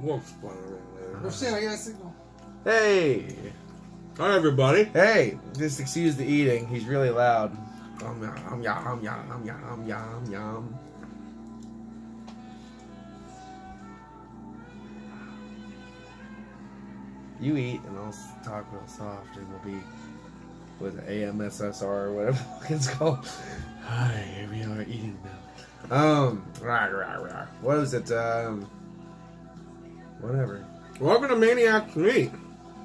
We'll explain everything later. Oh shit, I got a signal. Hey! Hi, everybody. Hey! Just excuse the eating. He's really loud. Yum, yum, yum, yum, yum, yum. You eat, and I'll talk real soft, and we'll be with AMSSR or whatever it's called. Hi, here we are eating now. What is it? Whatever. Welcome to ManiacsMeat.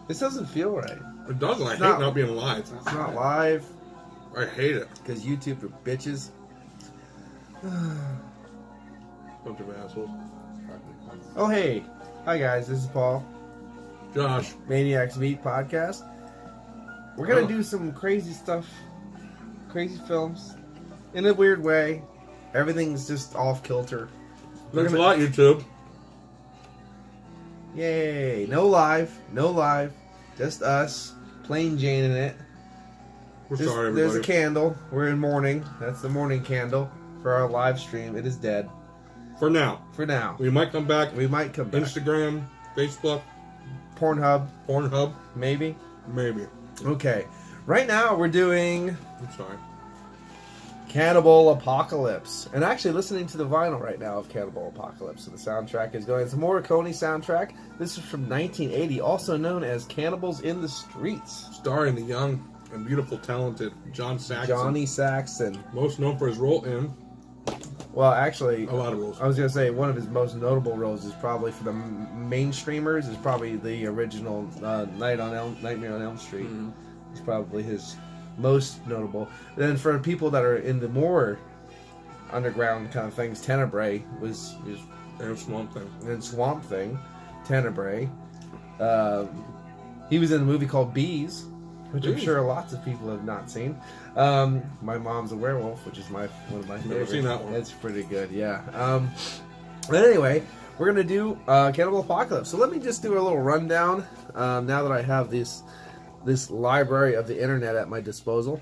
This doesn't feel right. It doesn't. I hate not- not being live. It's not live I hate it. because YouTube are bitches. Bunch of assholes. Oh hey, hi guys, this is Paul. Josh. ManiacsMeat podcast. We're gonna Oh. do some crazy stuff, crazy films, in a weird way. Everything's just off kilter. Thanks a lot, YouTube. Yay! No live, just us, plain Jane in it. We're sorry, everybody. There's a candle. We're in mourning. That's the morning candle for our live stream. It is dead For now. for now. We might come back. We might come back. Instagram, Facebook, Pornhub, Pornhub, maybe. maybe. Okay. Right now we're doing I'm sorry. Cannibal Apocalypse. And actually listening to the vinyl right now of Cannibal Apocalypse. So the soundtrack is going. It's a Morricone soundtrack. This is from 1980, also known as Cannibals in the Streets. Starring the young and beautiful, talented John Saxon. Johnny Saxon. Most known for his role in Well, actually, a lot of roles. I was going to say one of his most notable roles is probably for the mainstreamers is probably the original Nightmare on Elm Street. Mhm. It's probably his most notable. Then for people that are in the more underground kind of things, Tenebrae was And Swamp Thing. and Swamp Thing, Tenebrae. He was in a movie called Bees, which I'm Bees. sure lots of people have not seen. My Mom's a Werewolf, which is one of my favorites. seen that one. It's pretty good, yeah. But anyway, we're gonna do Cannibal Apocalypse. So let me just do a little rundown. Now that I have this library of the internet at my disposal.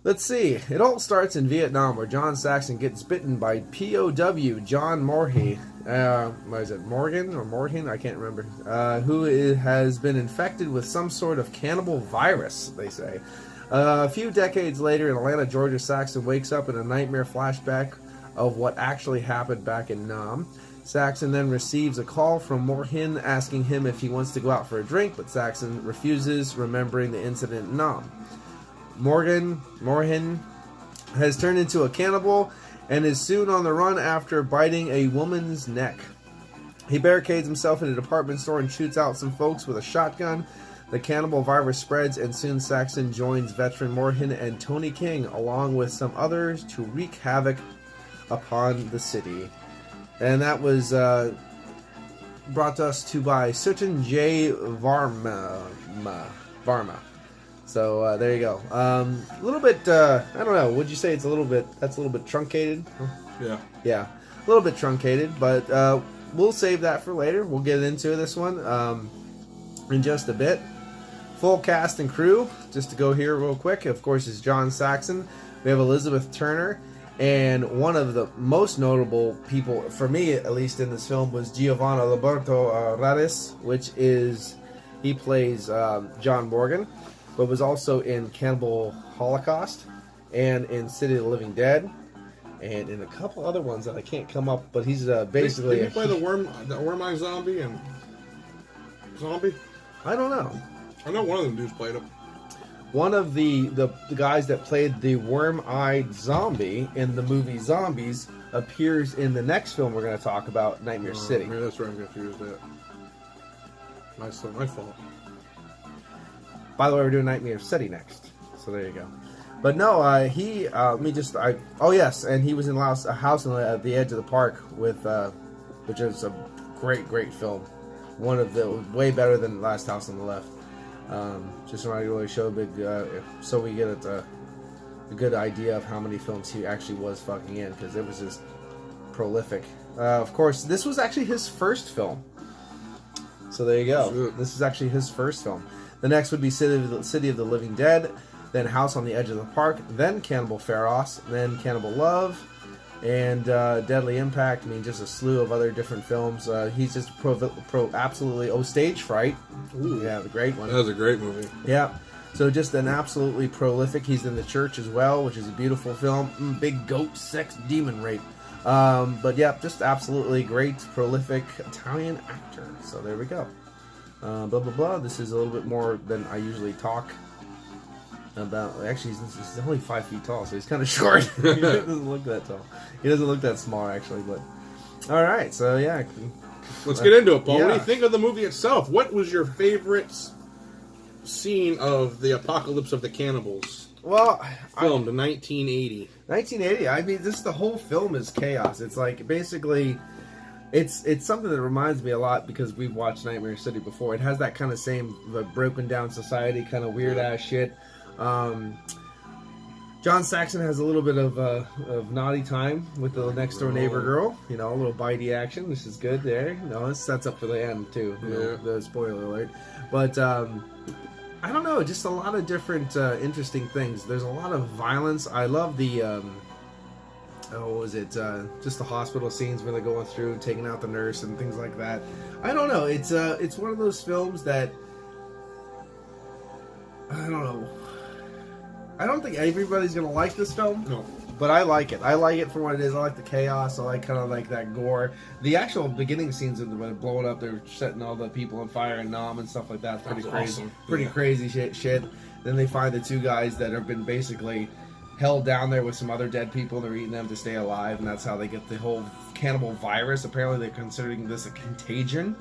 Let's see. It all starts in Vietnam, where John Saxon gets bitten by POW John Morhe. What is it, Morgan or Morgan? I can't remember. Who has been infected with some sort of cannibal virus, they say. A few decades later, in Atlanta, Georgia, Saxon wakes up in a nightmare flashback of what actually happened back in Nam. Saxon then receives a call from Morhin asking him if he wants to go out for a drink, but Saxon refuses, remembering the incident in Nam. Morhin has turned into a cannibal and is soon on the run after biting a woman's neck. He barricades himself in a department store and shoots out some folks with a shotgun. The cannibal virus spreads, and soon Saxon joins veteran Morhin and Tony King, along with some others, to wreak havoc upon the city. And that was brought to us by certain J. Varma. So there you go. A little bit, I don't know, would you say it's a little bit, that's a little bit truncated? Yeah. Yeah, a little bit truncated, but we'll save that for later. We'll get into this one in just a bit. Full cast and crew, just to go here real quick, of course, is John Saxon. We have Elizabeth Turner. And one of the most notable people, for me at least in this film, was Giovanni Roberto Radis, which is, he plays John Morgan, but was also in Cannibal Holocaust, and in City of the Living Dead, and in a couple other ones that I can't come up, but he's basically... Did he play the Worm-Eye Zombie and Zombie? I don't know. I know one of them dudes played him. One of the guys that played the worm-eyed zombie in the movie Zombies appears in the next film we're going to talk about, Nightmare City. Maybe that's where I'm confused at. My fault. By the way, we're doing Nightmare City next, so there you go. But no, oh yes, and he was in A House at the Edge of the Park with, which is a great film. One of the, way better than Last House on the Left. Just wanted to really show so we get a good idea of how many films he actually was fucking in, because it was just prolific. Of course, this was actually his first film. So there you go. Sure. This is actually his first film. The next would be City of the Living Dead, then House on the Edge of the Park, then Cannibal Feroz, then Cannibal Love, and Deadly Impact. I mean, just a slew of other different films. He's just absolutely. Oh, Stage Fright. Ooh. Yeah, the great one. That was a great movie. Yeah. So just an absolutely prolific. He's in The Church as well, which is a beautiful film. Big goat sex demon rape. But yeah, just absolutely great, prolific Italian actor. So there we go. Blah, blah, blah. This is a little bit more than I usually talk about. Actually, he's only 5 feet tall, so he's kind of short. He doesn't look that tall. He doesn't look that small, actually. But all right, so yeah. Let's get into it, Paul. Yeah. What do you think of the movie itself? What was your favorite scene of the Apocalypse of the Cannibals? Well, Filmed in 1980. 1980. I mean, the whole film is chaos. It's like basically, it's something that reminds me a lot because we've watched Nightmare City before. It has that kind of same broken down society kind of weird ass shit. John Saxon has a little bit of naughty time with the next door neighbor girl. You know, a little bitey action. This is good there. You know, it sets up for the end too. You know, the spoiler alert. But I don't know, just a lot of different interesting things. There's a lot of violence. I love the what was it? Just the hospital scenes where they're going through and taking out the nurse and things like that. I don't know. It's one of those films that I don't know. I don't think everybody's gonna like this film. No. But I like it. I like it for what it is. I like the chaos. I like kind of like that gore. The actual beginning scenes when they're blowing up, they're setting all the people on fire and Nam and stuff like that. It's pretty crazy. Awesome. Pretty crazy shit. Then they find the 2 guys that have been basically held down there with some other dead people. They're eating them to stay alive, and that's how they get the whole cannibal virus. Apparently, they're considering this a contagion.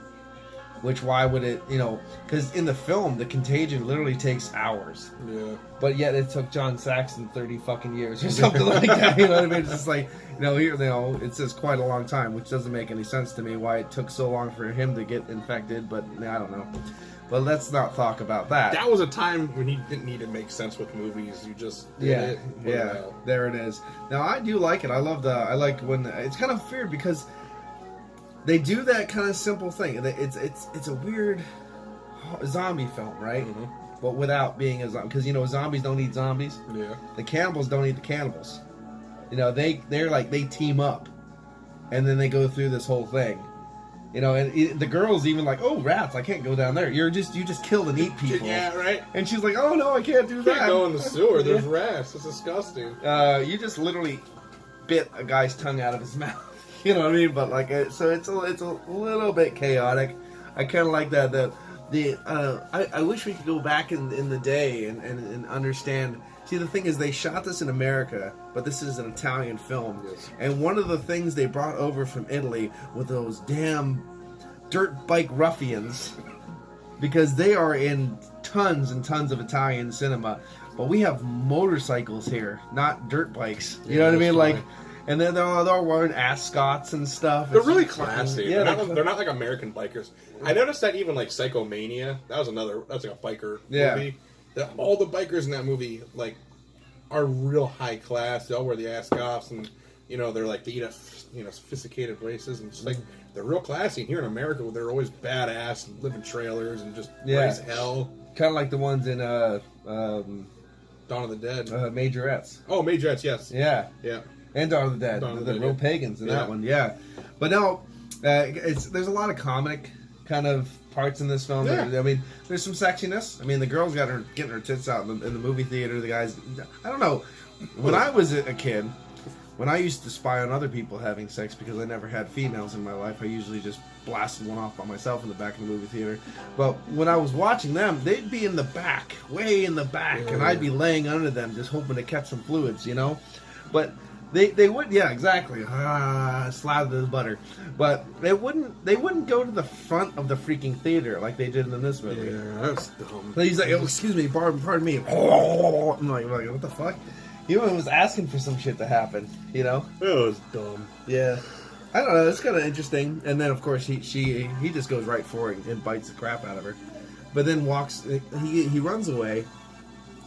Which, why would it, you know, because in the film, the contagion literally takes hours. Yeah. But yet it took John Saxon 30 fucking years or something like that, you know what I mean? It's just like, it says quite a long time, which doesn't make any sense to me why it took so long for him to get infected, but I don't know. But let's not talk about that. That was a time when he didn't need to make sense with movies. You just did it. Yeah, there it is. Now, I do like it. I like when, it's kind of weird because they do that kind of simple thing. It's a weird zombie film, right? Mm-hmm. But without being a zombie, because you know zombies don't eat zombies. Yeah. The cannibals don't eat the cannibals. You know they team up, and then they go through this whole thing. You know, and the girl's even like, "Oh, rats! I can't go down there. You just killed and eat people." Yeah, right. And she's like, "Oh no, I can't do that. Can't go in the sewer. There's rats. It's disgusting." You just literally bit a guy's tongue out of his mouth. You know what I mean? But like, so it's a little bit chaotic. I kind of like that. I wish we could go back in the day and understand. See, the thing is, they shot this in America, but this is an Italian film. Yes. And one of the things they brought over from Italy were those damn dirt bike ruffians, because they are in tons and tons of Italian cinema. But we have motorcycles here, not dirt bikes. You know what I mean? Like. And then they're all wearing ascots and stuff. They're really classy. Yeah, they're not like American bikers. I noticed that even like Psychomania, that's like a biker movie. All the bikers in that movie like are real high class. They all wear the ascots, and you know they're like they eat sophisticated races, and just like they're real classy. And here in America, they're always badass and live in trailers and just raise hell. Kind of like the ones in Dawn of the Dead, Majorettes. Oh, Majorettes, yes. Yeah. And Dawn of the Dead, the real pagans in that one, But no, there's a lot of comic kind of parts in this film. Yeah. I mean, there's some sexiness. I mean, the girl's getting her tits out in the movie theater. The guys, I don't know. When I was a kid, when I used to spy on other people having sex because I never had females in my life, I usually just blasted one off by myself in the back of the movie theater. But when I was watching them, they'd be in the back, way in the back, and I'd be laying under them just hoping to catch some fluids, you know? But They would, yeah, exactly. Slather the butter, but they wouldn't go to the front of the freaking theater like they did in this movie. Yeah, that's dumb. So he's like, "Oh, excuse me, pardon me." I'm like, what the fuck? He was asking for some shit to happen, you know? That was dumb. Yeah, I don't know. It's kind of interesting. And then of course he just goes right for it and bites the crap out of her, but then walks. He runs away,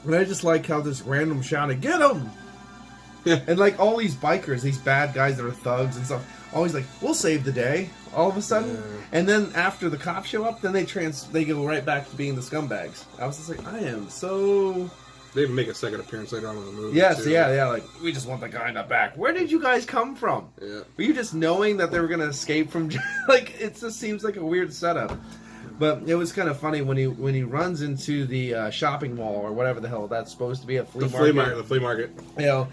and I just like how this random shouting, "Get him!" And like all these bikers, these bad guys that are thugs and stuff, always like, we'll save the day. All of a sudden, and then after the cops show up, then they go right back to being the scumbags. I was just like, I am so They even make a second appearance later on in the movie. Yes, too. yeah. Like, we just want the guy in the back. Where did you guys come from? Yeah. Were you just knowing that they were going to escape from... like, it just seems like a weird setup. But it was kind of funny when he runs into the shopping mall or whatever the hell that's supposed to be, a flea market. The flea market. You know,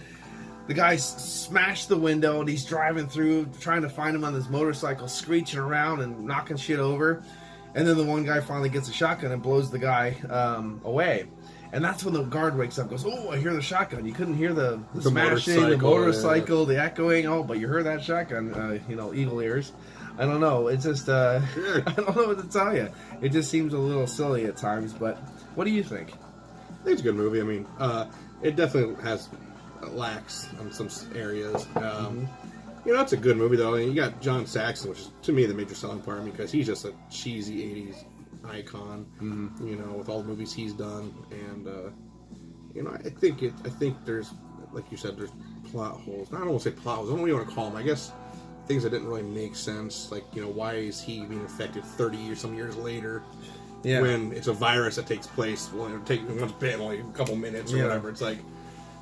the guy smashed the window and he's driving through, trying to find him on this motorcycle, screeching around and knocking shit over. And then the one guy finally gets a shotgun and blows the guy away. And that's when the guard wakes up and goes, oh, I hear the shotgun. You couldn't hear the smashing, the motorcycle, the echoing. Oh, but you heard that shotgun, eagle ears. I don't know. It's just, I don't know what to tell you. It just seems a little silly at times. But what do you think? I think it's a good movie. I mean, it definitely has lacks on some areas. It's a good movie, though. And you got John Saxon, which is, to me, the major selling part, because he's just a cheesy 80s icon, with all the movies he's done. And, I think there's, like you said, there's plot holes. I don't want to say plot holes. I don't know what you want to call them. I guess things that didn't really make sense. Like, why is he being infected 30 or some years later? Yeah. When it's a virus that takes place, once bitten, only a couple minutes or whatever. It's like,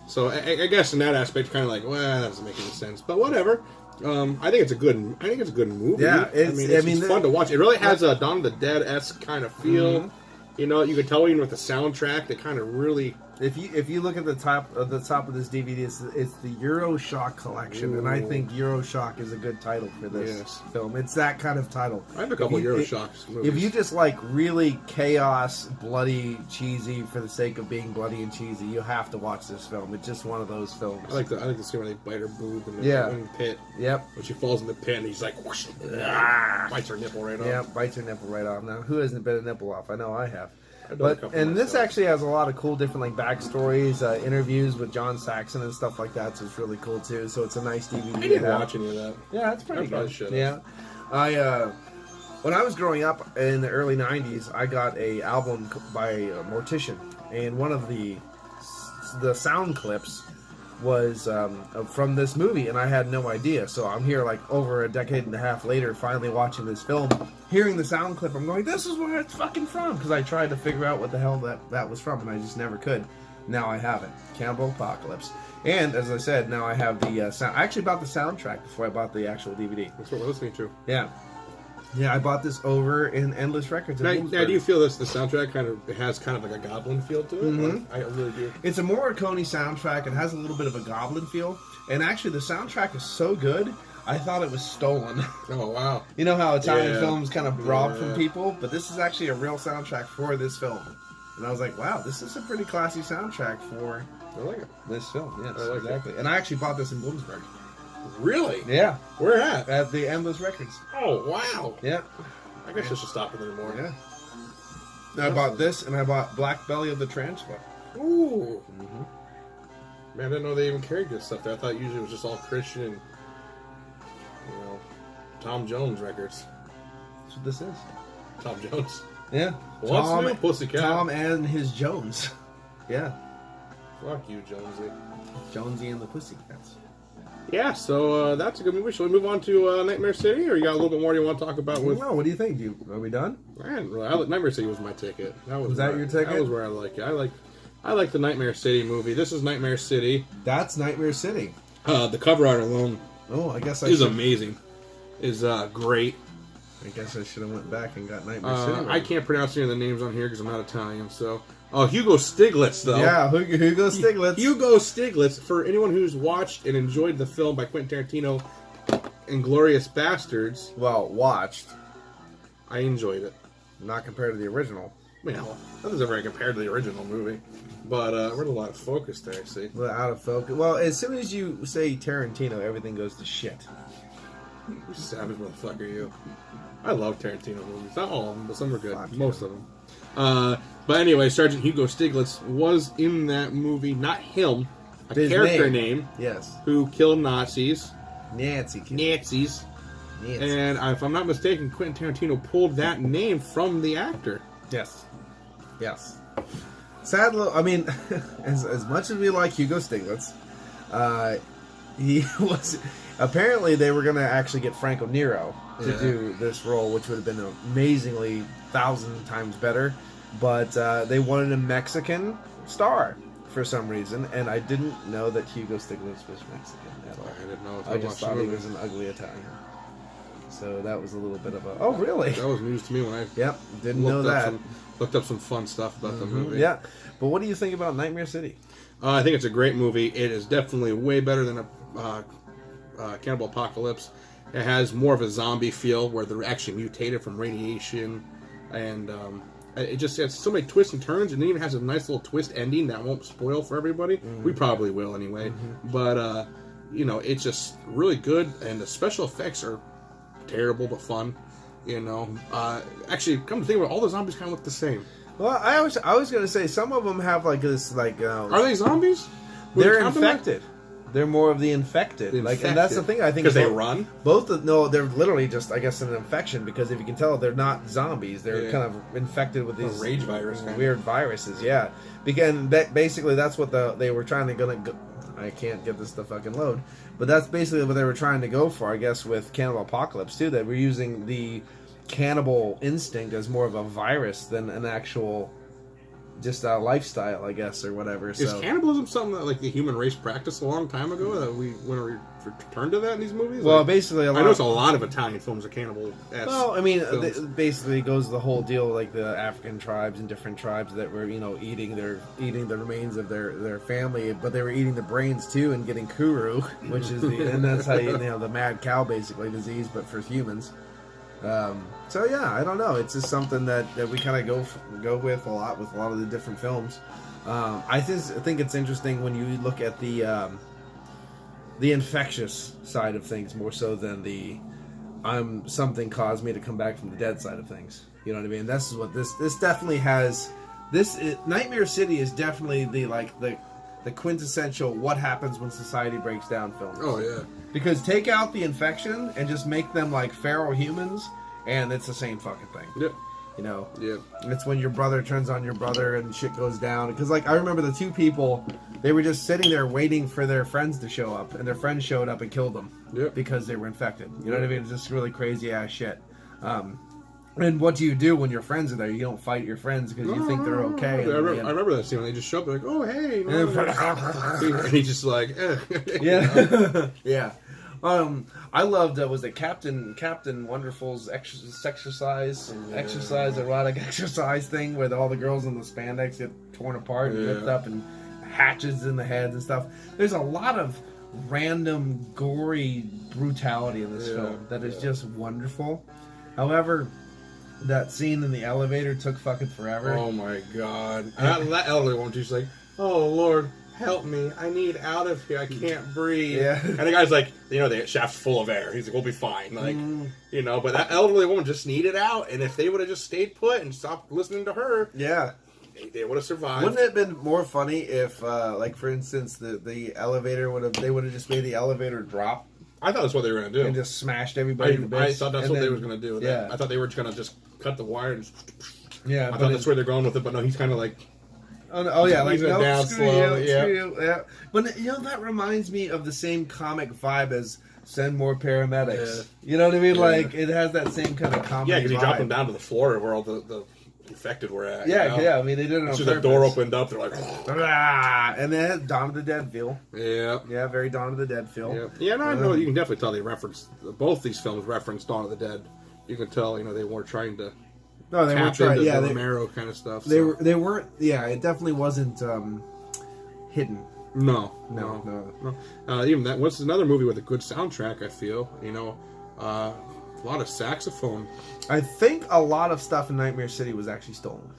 so I guess in that aspect, kind of like, well, that doesn't make any sense. But whatever. I think it's a good movie. Yeah, it's fun to watch. It really has a Dawn of the Dead-esque kind of feel. You can tell even with the soundtrack, they kind of really. If you look at the top of this DVD, it's the Euroshock collection, and I think Euroshock is a good title for this film. It's that kind of title. I have a couple Euroshock movies. If you just like really chaos, bloody, cheesy for the sake of being bloody and cheesy, you have to watch this film. It's just one of those films. I like the scene where they bite her boob in the pit. Yep. When she falls in the pit, and he's like, whoosh, bites her nipple right off. Yeah, bites her nipple right off. Now, who hasn't bit a nipple off? I know I have. And this actually has a lot of cool different backstories, interviews with John Saxon and stuff like that, so it's really cool too. So it's a nice DVD. I didn't watch any of that. Yeah, it's pretty good. Yeah, when I was growing up in the early '90s, I got a album by Mortician, and one of the sound clips was from this movie, and I had no idea. So I'm here over a decade and a half later, finally watching this film, hearing the sound clip. I'm going, this is where it's fucking from, because I tried to figure out what the hell that was from, and I just never could. Now I have it. Cannibal Apocalypse. And as I said, now I have the sound. I actually bought the soundtrack before I bought the actual DVD. That's what we're listening to. Yeah. Yeah, I bought this over in Endless Records. Now, do you feel the soundtrack has kind of like a Goblin feel to it? Mm-hmm. I really do. It's a Morricone soundtrack. It has a little bit of a Goblin feel. And actually, the soundtrack is so good, I thought it was stolen. Oh, wow. You know how Italian films kind of rob from people? But this is actually a real soundtrack for this film. And I was like, wow, this is a pretty classy soundtrack for this film. Yes, exactly. And I actually bought this in Bloomsburg. Really? Yeah. Where at? At the Endless Records. Oh, wow. Yeah. I guess I should stop it anymore. Yeah. And I bought this, and I bought Black Belly of the Tarantula. Ooh. Mm-hmm. Man, I didn't know they even carried this stuff there. I thought usually it was just all Christian, Tom Jones records. That's what this is. Tom Jones. Yeah. What's new, Pussycat? Tom and his Jones. Yeah. Fuck you, Jonesy. Jonesy and the Pussycats. Yeah, so that's a good movie. Shall we move on to Nightmare City, or you got a little bit more you want to talk about? No, what do you think? Are we done? Nightmare City was my ticket. Was that your ticket? That was where I like it. I like the Nightmare City movie. This is Nightmare City. That's Nightmare City. The cover art alone, is amazing. Is great. I guess I should have went back and got Nightmare City. Right? I can't pronounce any of the names on here because I'm not Italian. So, Hugo Stiglitz, though. Yeah, Hugo Stiglitz. Hugo Stiglitz. For anyone who's watched and enjoyed the film by Quentin Tarantino, Inglourious Bastards. Well, watched. I enjoyed it. Not compared to the original. Well, that doesn't very compared to the original movie. But we're a lot of focus there, I see. A little out of focus. Well, as soon as you say Tarantino, everything goes to shit. You savage motherfucker, you. I love Tarantino movies. Not all of them, but some are good. Most of them. But anyway, Sergeant Hugo Stiglitz was in that movie. Not him. His character name. Yes. Who killed Nazis. Nazis. And if I'm not mistaken, Quentin Tarantino pulled that name from the actor. Yes. Sadly, I mean, as much as we like Hugo Stiglitz, he was... Apparently, they were going to actually get Franco Nero to do this role, which would have been amazingly 1,000 times better. But they wanted a Mexican star. for some reason, and I didn't know that Hugo Stiglitz was Mexican at all. I didn't know. I just thought he was an ugly Italian. So that was a little bit of a... Oh, really? That was news to me when I didn't know that. Looked up some fun stuff about the movie. Yeah. But what do you think about Nightmare City? I think it's a great movie. It is definitely way better than Cannibal Apocalypse. It has more of a zombie feel where they're actually mutated from radiation. And it just has so many twists and turns, and it even has a nice little twist ending that won't spoil for everybody. Mm-hmm. We probably will anyway. Mm-hmm. But, it's just really good, and the special effects are terrible but fun. Actually, come to think of it, all the zombies kind of look the same. Well, I was going to say some of them have like this are they zombies? They're infected. They're more of the infected. And that's the thing I think. Because they run? They're literally just, I guess, an infection. Because if you can tell, they're not zombies. They're kind of infected with these rage virus, weird viruses. Yeah, because basically that's what they were trying to go. I can't get this to fucking load, but that's basically what they were trying to go for, I guess, with Cannibal Apocalypse too. That we're using the cannibal instinct as more of a virus than an actual just a lifestyle, I guess, or whatever. Is cannibalism something that like the human race practiced a long time ago that we want to return to that in these movies? Well, basically, I know it's a lot of Italian films are cannibal. Well, I mean, basically goes the whole deal like the African tribes and different tribes that were eating the remains of their family, but they were eating the brains too and getting kuru, which is and that's how the mad cow basically disease, but for humans. So yeah, I don't know. It's just something that we kind of go with a lot of the different films. I think it's interesting when you look at the infectious side of things more so than the something caused me to come back from the dead side of things. You know what I mean? This is what this definitely has. Nightmare City is definitely the quintessential what happens when society breaks down film. Oh yeah. Because take out the infection and just make them like feral humans, and it's the same fucking thing. Yep. Yep. It's when your brother turns on your brother and shit goes down. Because I remember the two people, they were just sitting there waiting for their friends to show up, and their friends showed up and killed them. Yep. Because they were infected. You know what I mean? It's just really crazy ass shit. And what do you do when your friends are there? You don't fight your friends because you think they're okay. I remember that scene when they just show up, they're like, oh, hey. And he's just like, Yeah. Yeah. I loved, was it Captain Wonderful's exercise, erotic exercise thing where all the girls in the spandex get torn apart and ripped up and hatchets in the heads and stuff. There's a lot of random, gory brutality in this film that is just wonderful. However, that scene in the elevator took fucking forever. Oh my god. That elderly woman, she's like, oh Lord, help me. I need out of here. I can't breathe. Yeah. And the guy's like, the shaft's full of air. He's like, we'll be fine. But that elderly woman just needed out. And if they would have just stayed put and stopped listening to her, they would have survived. Wouldn't it have been more funny if, for instance, the elevator they would have just made the elevator drop? I thought that's what they were going to do. And just smashed everybody to bits. I thought that's what they were going to do. Yeah. I thought they were going to just cut the wire and I thought that's where they're going with it, but no, he's kind of like... Oh yeah, like no, down screw slowly, you. Yeah. But that reminds me of the same comic vibe as Send More Paramedics. Yeah. You know what I mean? Yeah. Like it has that same kind of comedy. Yeah, because he dropped them down to the floor where all the infected were at. Yeah, yeah. I mean, they did it on purpose. The door opened up. They're like, and then it has Dawn of the Dead feel. Yeah, yeah, very Dawn of the Dead feel. Yeah, no, I know. You can definitely tell they referenced both these films. Referenced Dawn of the Dead. You can tell, they weren't trying to. No, they weren't trying. Yeah, the Romero kind of stuff. They weren't. Yeah, it definitely wasn't hidden. No. Even that. What's another movie with a good soundtrack? I feel a lot of saxophone. I think a lot of stuff in Nightmare City was actually stolen.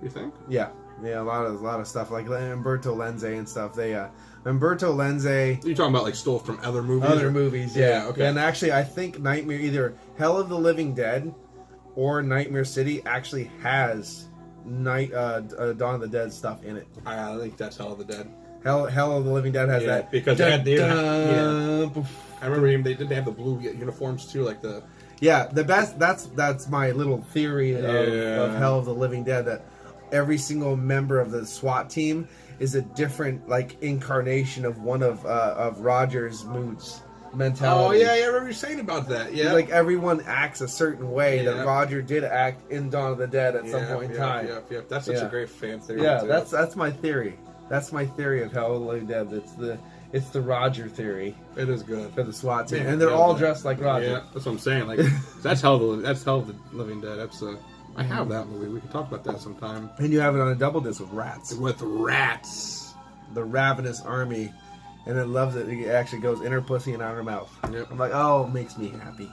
You think? Yeah, a lot of stuff like Umberto Lenzi and stuff. Umberto Lenzi. You're talking about like stole from other movies? Other movies, yeah. Okay. And actually, I think Nightmare, either Hell of the Living Dead or Nightmare City, actually has Dawn of the Dead stuff in it. I think that's Hell of the Dead. Hell of the Living Dead has that because they had. I remember they have the blue uniforms too, like the. Yeah, the best. That's my little theory of Hell of the Living Dead. That every single member of the SWAT team is a different incarnation of one of Roger's moods. mentality. Oh yeah, I remember you saying about that. Yeah, Like everyone acts a certain way Yeah. that Roger did act in Dawn of the Dead at some point in time. Yeah. That's such a great fan theory. Yeah, too. that's my theory. That's my theory of Hell of the Living Dead. It's the Roger theory It is good. for the SWAT team, Man, and they're yeah, all that- dressed like Roger. Yeah, that's what I'm saying. Like that's Hell of the Living Dead. That's I have that movie. We can talk about that sometime. And you have it on a double disc with rats, With rats. the ravenous army, and it loves it. It actually goes in her pussy and out her mouth. Yep. I'm like, oh, it makes me happy.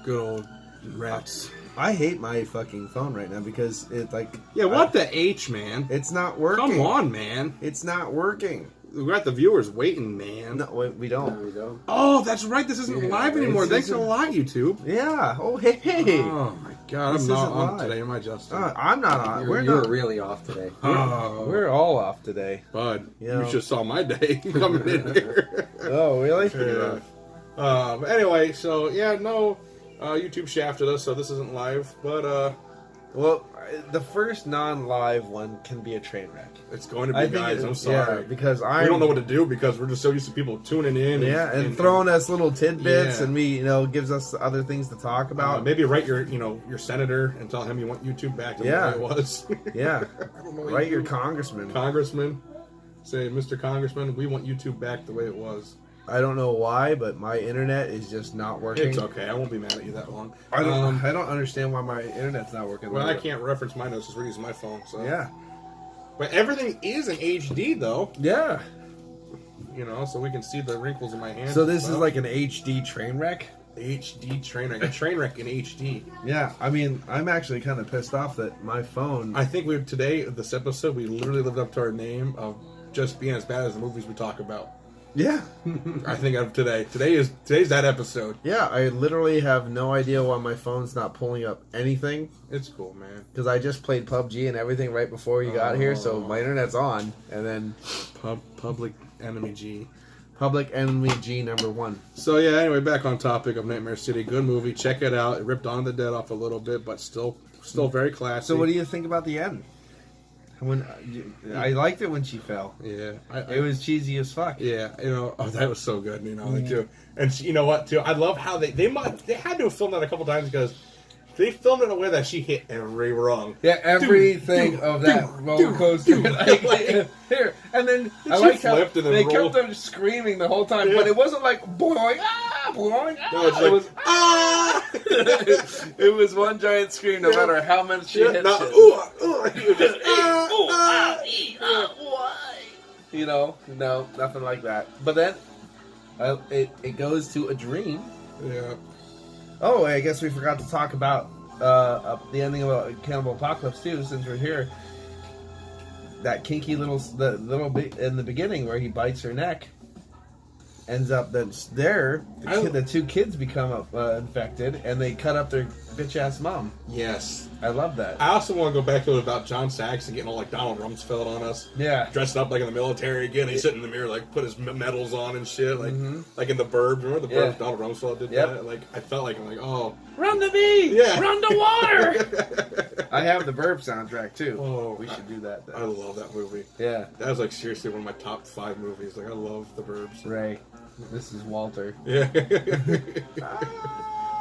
Good old rats. I hate my fucking phone right now because it like Yeah, what the H, man? it's not working. Come on, man. It's not working. We got the viewers waiting, man. No, we don't. we go. Oh, that's right. This isn't live anymore. Thanks a lot, YouTube. Yeah. Oh, hey. Oh my god, This I'm not isn't on live. today, am I, Justin? I'm not on. You're, We're you're not. really off today. Oh, We're all off today. bud, Yeah. you just saw my day coming in here. Oh, really? Yeah. But anyway, so yeah, no, YouTube shafted us, so this isn't live. But Well, the first non-live one can be a train wreck. it's going to be, guys. I'm sorry. Yeah, because We I don't know what to do because we're just so used to people tuning in. and throwing us little tidbits, Yeah. and gives us other things to talk about. Maybe write your senator and tell him you want YouTube back to Yeah. the way it was. Yeah, I don't know what write you your do. congressman. Congressman. Say, Mr. Congressman, we want YouTube back the way it was. I don't know why, but my internet is just not working. It's okay. I won't be mad at you that long. I don't understand why my internet's not working. Well, I can't reference my notes because we're using my phone. So Yeah. But everything is in HD though. Yeah. So we can see the wrinkles in my hand. So this is like an HD train wreck. HD train wreck. A train wreck in HD. Yeah, I mean, I'm actually kind of pissed off that my phone. I think this episode, we literally lived up to our name of just being as bad as the movies we talk about. Yeah. I think of today. Today's that episode. Yeah, I literally have no idea why my phone's not pulling up anything. It's cool, man. Because I just played PUBG and everything right before you got here, so my internet's on. And then Public Enemy G. Public Enemy G #1. So yeah, anyway, back on topic of Nightmare City. Good movie. Check it out. It ripped Dawn of the Dead off a little bit, but still very classy. So what do you think about the end? When I liked it when she fell. Yeah, It was cheesy as fuck. Yeah, that was so good. Like too, and you know what? Too, I love how they had to have filmed that a couple times because they filmed it in a way that she hit every rung. Yeah, everything of that roller coaster. Here, and then I like how flipped and then they rolled. kept on screaming the whole time, Yeah. but it wasn't like boing boing No, it's it like, was ah! it was one giant scream, no matter how much she hit No, shit. it was just, No, nothing like that. But then it goes to a dream. Yeah. Oh, I guess we forgot to talk about the ending of Cannibal Apocalypse too. Since we're here, that kinky little bit in the beginning where he bites her neck ends up that's there. The two kids become infected, and they cut up their bitch ass mom. Yes. I love that. I also want to go back to it about John Saxon getting all like Donald Rumsfeld on us. Yeah. Dressed up like in the military again. He's sitting in the mirror, like put his medals on and shit, like in the Burbs. Remember the Burbs? Yeah. Donald Rumsfeld did Yep. that. Like I felt like I'm like, oh, Run to me! Yeah. Run to water! I have the Burp soundtrack too. Oh, We should do that. I love that movie. Yeah. That was like seriously one of my top 5 movies. Like I love the Burbs. Ray, this is Walter. Yeah.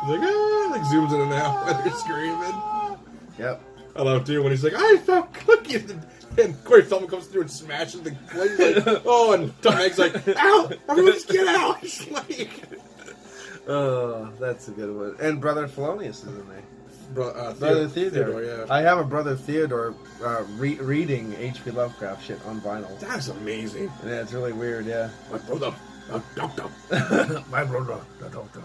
He's like zooms in and out while they're screaming. Yep. I love too when he's like, I found cookies, and Corey Feldman comes through and smashes the plate. He's like, oh, and Tom Hanks like, ow, everyone just get out. It's like, Oh, that's a good one. And Brother Felonius is in there. Brother Theodore. yeah. I have a Brother Theodore reading H.P. Lovecraft shit on vinyl. That's amazing. Yeah, it's really weird, yeah. My brother, doctor. My brother, the doctor.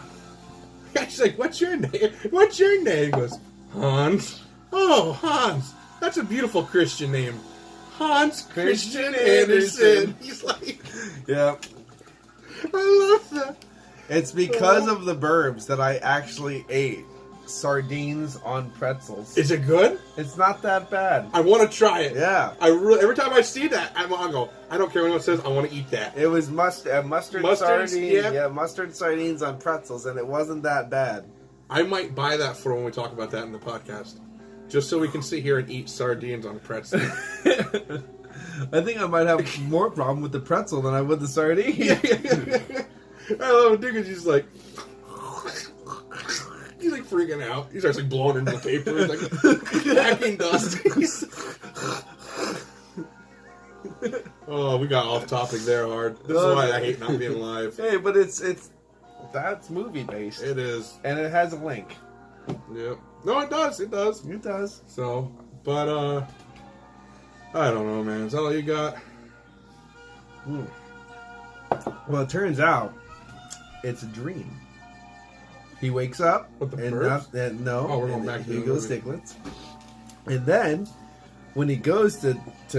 She's like, what's your name? What's your name? He goes, Hans. Oh, Hans. That's a beautiful Christian name. Hans Christian Andersen. He's like, Yeah. I love that. It's because of the Burbs that I actually ate sardines on pretzels. Is it good? It's not that bad. I want to try it. Yeah. Every time I see that, I'll go, I don't care what anyone says, I want to eat that. It was mustard sardines. Yeah. Yeah, mustard sardines on pretzels, and it wasn't that bad. I might buy that for when we talk about that in the podcast. Just so we can sit here and eat sardines on pretzels. I think I might have more problem with the pretzel than I would the sardine. I love it, dude, because he's like freaking out. He starts like blowing into the paper. He's like hacking dust. Oh, we got off topic there hard. This is why I hate not being live. Hey, but that's movie based. It is. And it has a link. Yep. No, it does. It does. It does. So, but I don't know, man. Is that all you got? Well, it turns out it's a dream. He wakes up With the and birds? no, Oh, we're going and back to he the goes movie. Stiglitz, and then when he goes to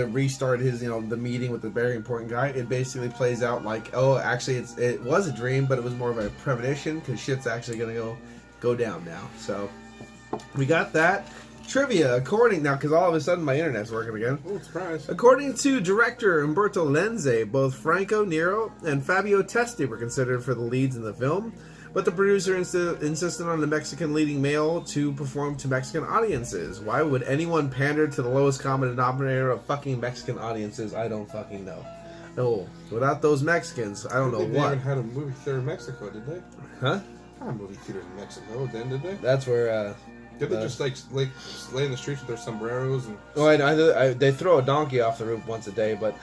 restart his the meeting with the very important guy, it basically plays out like, oh, actually it was a dream, but it was more of a premonition because shit's actually gonna go down now. So we got that trivia according now because all of a sudden my internet's working again. Oh, surprise! According to director Umberto Lenze, both Franco Nero and Fabio Testi were considered for the leads in the film, but the producer insisted on the Mexican leading male to perform to Mexican audiences. Why would anyone pander to the lowest common denominator of fucking Mexican audiences? I don't fucking know. No, without those Mexicans, I don't know They what. even had a movie theater in Mexico, did they? Huh? Not a movie theater in Mexico, then did they? That's where. Did they just like lay in the streets with their sombreros and? Well, they throw a donkey off the roof once a day, but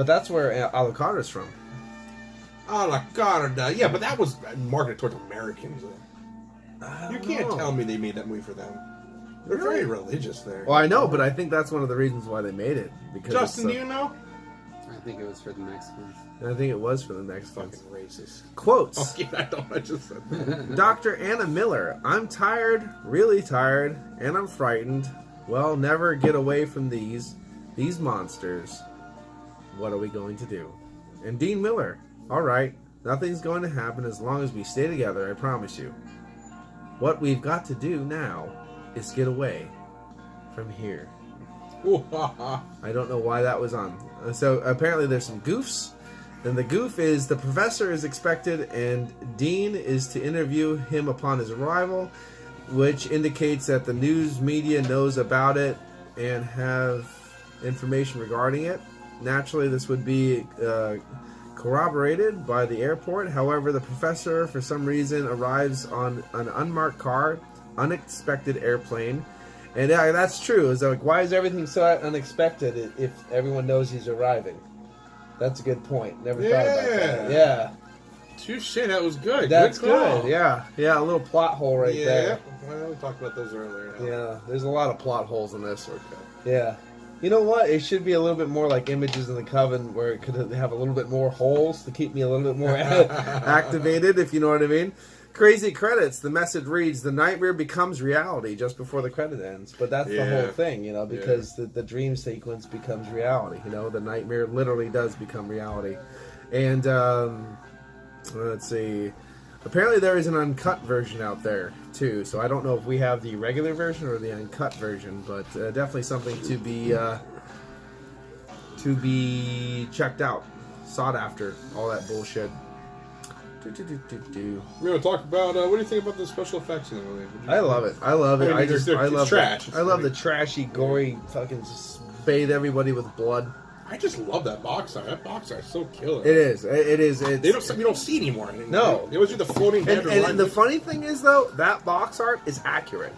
that's where Alucard's from. A la carta. Yeah, but that was marketed towards Americans. You can't tell me they made that movie for them. They're very religious there. Well, I know, but I think that's one of the reasons why they made it. Because Justin, do you know? I think it was for the Mexicans. I think it was for the Mexicans. Fucking racist. Quotes. Oh, yeah, I don't. I just said that. Dr. Anna Miller. I'm tired, really tired, and I'm frightened. Well, never get away from these monsters. What are we going to do? And Dean Miller. All right, nothing's going to happen as long as we stay together, I promise you. What we've got to do now is get away from here. Ooh, ha, ha. I don't know why that was on. So apparently there's some goofs. And the goof is the professor is expected and Dean is to interview him upon his arrival, which indicates that the news media knows about it and have information regarding it. Naturally, this would be corroborated by the airport. However, the professor, for some reason, arrives on an unmarked car, unexpected airplane. And that's true. It's like, why is everything so unexpected if everyone knows he's arriving? That's a good point. Never thought about that. Yeah. Touche, that was good. That's good. good. Yeah. Yeah, a little plot hole right there. Well, we talked about those earlier. Yeah, there's a lot of plot holes in this. Okay. Yeah. You know what? It should be a little bit more like Images in the Coven, where it could have a little bit more holes to keep me a little bit more activated, if you know what I mean. Crazy credits. The message reads, the nightmare becomes reality just before the credit ends. But that's the whole thing, because the dream sequence becomes reality. The nightmare literally does become reality. And, let's see. Apparently there is an uncut version out there, too. So I don't know if we have the regular version or the uncut version. But definitely something to be checked out. Sought after. All that bullshit. We're going to talk about, what do you think about the special effects in the movie? I love it. I love it. I mean, I love trash. I love the trashy, gory, fucking just bathe everybody with blood. I just love that box art. That box art is so killer. It is. It is. It's, We don't see anymore. No. It was just the floating head. and the funny thing is, though, that box art is accurate.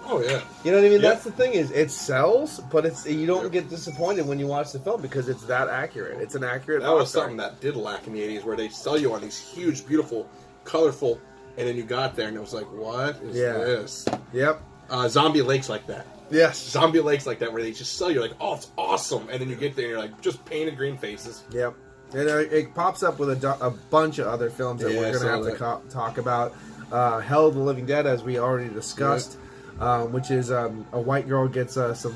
Oh, yeah. You know what I mean? Yep. That's the thing is, it sells, but you don't get disappointed when you watch the film because it's that accurate. It's an accurate That was box art. something that did lack in the 80s, where they sell you on these huge, beautiful, colorful, and then you got there and it was like, what is this? Yep. Zombie Lake's like that. Yes. Zombie Lake's like that, where they just sell you like, oh, it's awesome, and then you get there and you're like, just painted green faces. Yep. And it pops up with a bunch of other films that we're going to have to talk about. Hell of the Living Dead, as we already discussed, which is a white girl gets some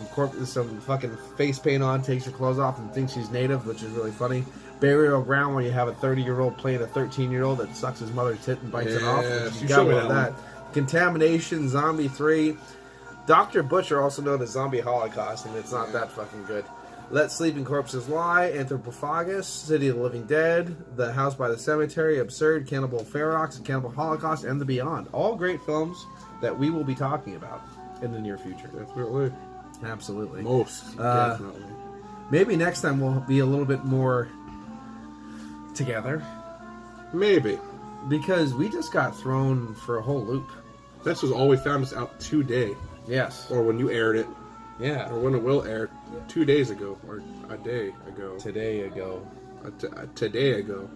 fucking face paint on, takes her clothes off, and thinks she's native, which is really funny. Burial Ground, where you have a 30-year-old playing a 13-year-old that sucks his mother's tit and bites it off. You got showed me one of that. Contamination, Zombie 3, Dr. Butcher, also known as Zombie Holocaust, and it's not that fucking good. Let Sleeping Corpses Lie, Anthropophagus, City of the Living Dead, The House by the Cemetery, Absurd, Cannibal Ferox, Cannibal Holocaust, and The Beyond. All great films that we will be talking about in the near future. Definitely. Absolutely. Most. Definitely. Maybe next time we'll be a little bit more together. Maybe. Because we just got thrown for a whole loop. This was all we found is out today. Yes. Or when you aired it. Yeah. Or when it will air 2 days ago. Or a day ago. Today ago. Today ago.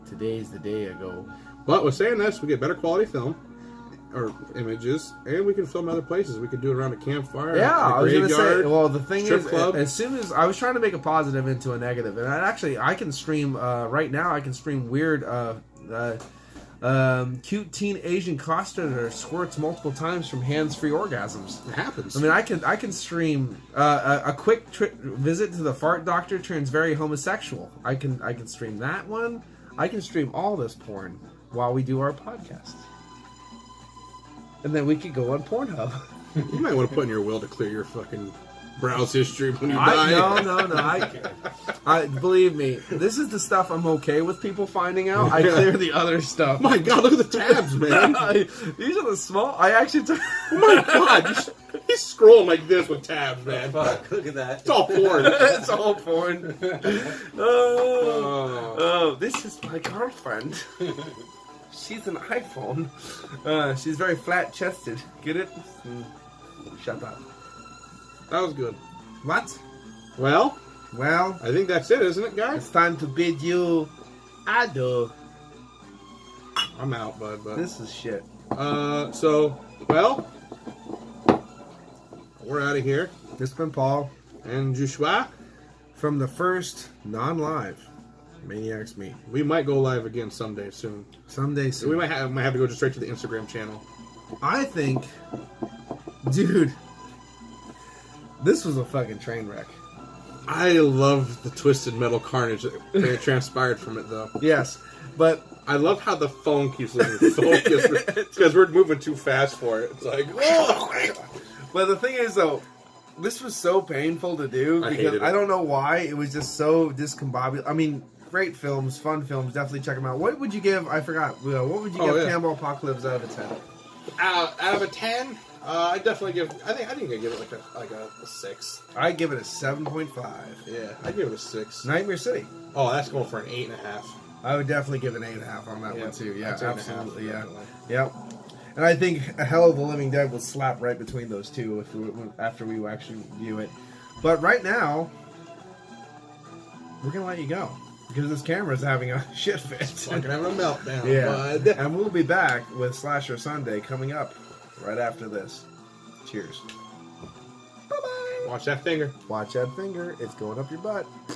Today's the day ago. But with saying this, we get better quality film. Or images. And we can film other places. We can do it around a campfire. Yeah, I was going to say. Well, the thing is, club. as soon as I was trying to make a positive into a negative, and I can stream right now. I can stream weird, cute teen Asian costume that squirts multiple times from hands-free orgasms. It happens. I mean, I can stream a quick visit to the fart doctor turns very homosexual. I can stream that one. I can stream all this porn while we do our podcast. And then we could go on Pornhub. You might want to put in your will to clear your fucking browse history when you die. No. I believe me, this is the stuff I'm okay with people finding out. I clear the other stuff. My God, look at the tabs, man. These are the small. I actually. Oh my God, he's scrolling like this with tabs, man. Fuck, look at that. It's all porn. It's all porn. Oh, this is my girlfriend. She's an iPhone. She's very flat-chested. Get it? Shut up. That was good. What? Well, I think that's it, isn't it, guys? it's time to bid you adieu. I'm out, bud. But This is shit. well, we're out of here. This has been Paul And Joshua, from the first non-live ManiacsMeat. we might go live again someday soon. Someday soon. We might have to go just straight to the Instagram channel. I think, dude, this was a fucking train wreck. I love the twisted metal carnage that transpired from it, though. Yes, but I love how the phone keeps losing focus because we're moving too fast for it. It's like, but the thing is, though, this was so painful to do I because hated it. I don't know why it was just so discombobulated. I mean, great films, fun films. Definitely check them out. What would you give? I forgot. What would you give Cannibal Apocalypse out of 10? out of a 10, I definitely give. I think I give it like a 6. I'd give it a 7.5. Yeah, I'd give it a 6. Nightmare City. Oh, that's going for an 8.5. I would definitely give it an 8.5 on that one too. Yeah, that's 8.5, absolutely. Yeah, definitely. yep. And I think A Hell of the Living Dead will slap right between those two after we actually view it. But right now, we're gonna let you go because this camera's having a shit fit. Fucking having a meltdown. Yeah, Bud. and we'll be back with Slasher Sunday coming up right after this. Cheers. Bye bye. Watch that finger. Watch that finger. It's going up your butt.